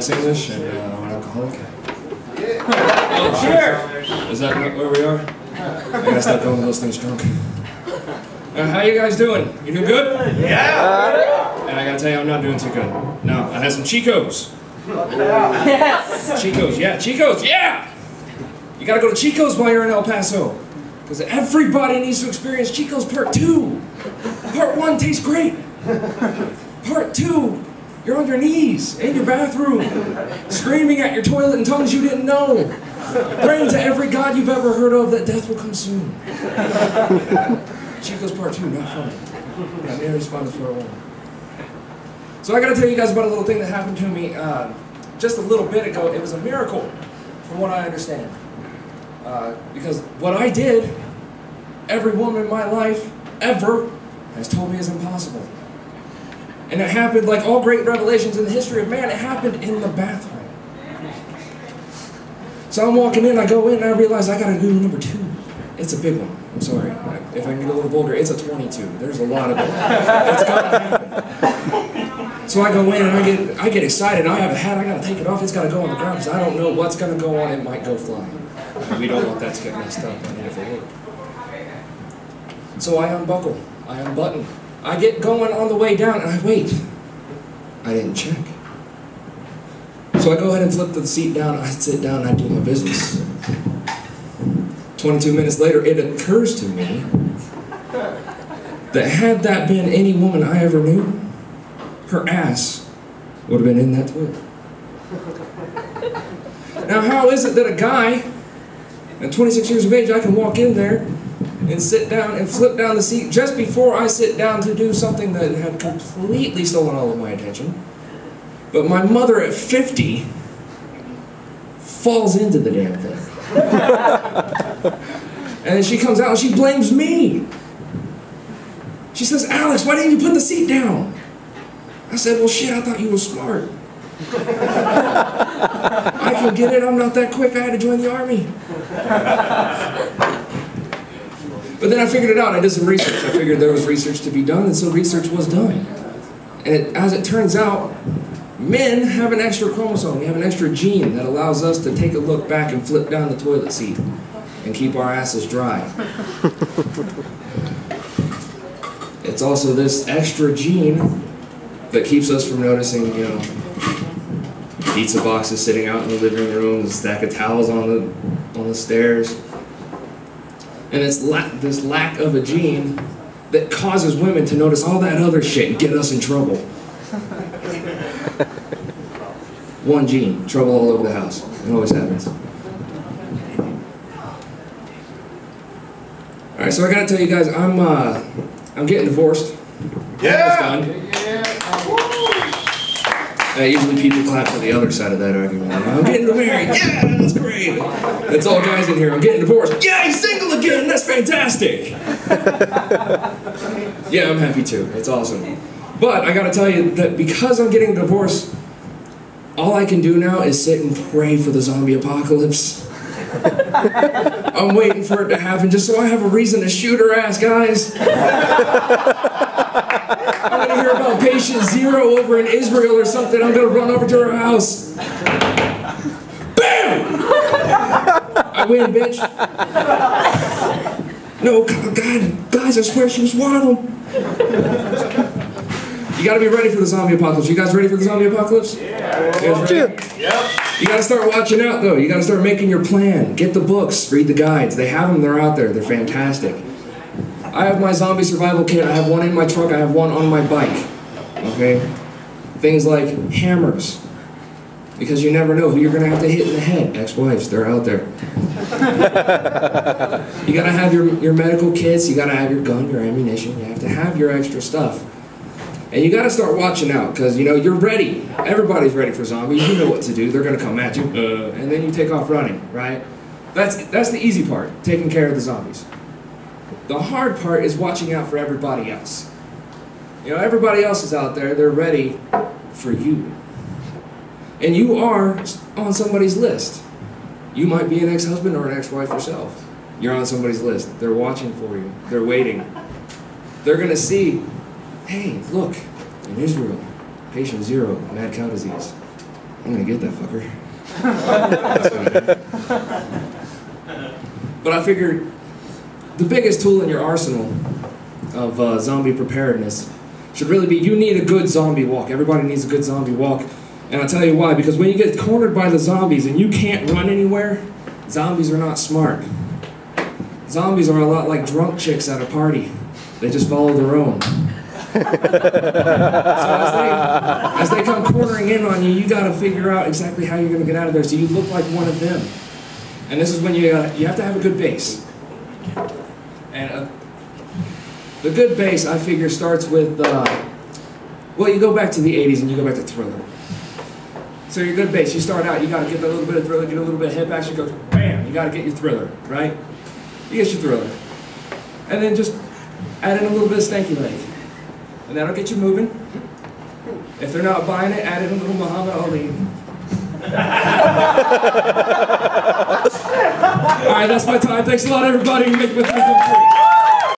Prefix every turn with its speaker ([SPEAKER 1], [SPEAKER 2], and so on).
[SPEAKER 1] Alex English, and I'm an alcoholic. Oh, cheers! Is that where we are? I gotta stop going to those things drunk. How you guys doing? You doing good? Yeah! And I gotta tell you, I'm not doing too good. No, I had some Chicos. Yes! Chicos, yeah, Chicos, yeah! You gotta go to Chico's while you're in El Paso. Because everybody needs to experience Chico's Part 2. Part 1 tastes great. Part 2, you're on your knees in your bathroom, screaming at your toilet in tongues you didn't know, praying to every god you've ever heard of that death will come soon. Chico's Part 2, not funny. Not nearly as fun as Part 1. So I gotta tell you guys about a little thing that happened to me just a little bit ago. It was a miracle, from what I understand. Because what I did, every woman in my life, ever, has told me is impossible. And it happened, like all great revelations in the history of man, it happened in the bathroom. So I'm walking in, I go in, and I realize I gotta do number 2. It's a big one. I'm sorry. If I can get a little bolder, it's a 22. There's a lot of it. It's gotta happen. So I go in and I get excited. I have a hat, I gotta take it off, it's gotta go on the ground, because I don't know what's gonna go on, it might go flying. And we don't want that to get messed up. I need it for work. So I unbuckle, I unbutton. I get going on the way down and I wait. I didn't check. So I go ahead and flip the seat down, I sit down, I do my business. 22 minutes later, it occurs to me that had that been any woman I ever knew, her ass would have been in that toilet. Now how is it that a guy at 26 years of age, I can walk in there and sit down and flip down the seat just before I sit down to do something that had completely stolen all of my attention. But my mother at 50 falls into the damn thing. And then she comes out and she blames me. She says, "Alex, why didn't you put the seat down?" I said, "Well, shit, I thought you were smart. I can get it, I'm not that quick, I had to join the army." But then I figured it out, I did some research. I figured there was research to be done, and so research was done. And as it turns out, men have an extra chromosome, we have an extra gene that allows us to take a look back and flip down the toilet seat and keep our asses dry. It's also this extra gene that keeps us from noticing, you know, pizza boxes sitting out in the living room, a stack of towels on the stairs. And it's this lack of a gene that causes women to notice all that other shit and get us in trouble. One gene, trouble all over the house. It always happens. Alright, so I gotta tell you guys, I'm getting divorced. Yeah! Usually people clap for the other side of that argument. I'm getting married. Yeah, that's great. That's all guys in here. I'm getting divorced. Yeah, he's single again. That's fantastic. Yeah, I'm happy too. It's awesome. But I gotta tell you that because I'm getting divorced, all I can do now is sit and pray for the zombie apocalypse. I'm waiting for it to happen just so I have a reason to shoot her ass, guys. I'm gonna hear about patient 0 over in Israel or something. I'm gonna run over to her house. Bam! I win, bitch. No, God, guys, I swear she was one of them. You gotta be ready for the zombie apocalypse. You guys ready for the zombie apocalypse? Yeah. You guys ready? Yep. You gotta start watching out, though. You gotta start making your plan. Get the books, read the guides. They have them, they're out there. They're fantastic. I have my zombie survival kit. I have one in my truck. I have one on my bike. Okay? Things like hammers. Because you never know who you're gonna have to hit in the head. Ex-wives, they're out there. You gotta have your medical kits. You gotta have your gun, your ammunition. You have to have your extra stuff. And you gotta start watching out, because you know, you're ready. Everybody's ready for zombies. You know what to do. They're gonna come at you. And then you take off running, right? That's the easy part, taking care of the zombies. The hard part is watching out for everybody else. You know, everybody else is out there, they're ready for you. And you are on somebody's list. You might be an ex-husband or an ex-wife yourself. You're on somebody's list. They're watching for you. They're waiting. They're gonna see, hey, look, in Israel, patient 0, mad cow disease. I'm gonna get that fucker. But I figured the biggest tool in your arsenal of zombie preparedness should really be, you need a good zombie walk. Everybody needs a good zombie walk. And I'll tell you why, because when you get cornered by the zombies and you can't run anywhere, zombies are not smart. Zombies are a lot like drunk chicks at a party. They just follow their own. So as they come cornering in on you, you got to figure out exactly how you're going to get out of there so you look like one of them. And this is when you have to have a good base. And the good base, I figure, starts with, well, you go back to the 80s and you go back to Thriller. So your good base, you start out, you got to get a little bit of Thriller, get a little bit of hip action, go bam, you got to get your Thriller, right? You get your Thriller. And then just add in a little bit of Stanky Leg. And that'll get you moving. If they're not buying it, add in a little Muhammad Ali. All right, that's my time. Thanks a lot, everybody. Make my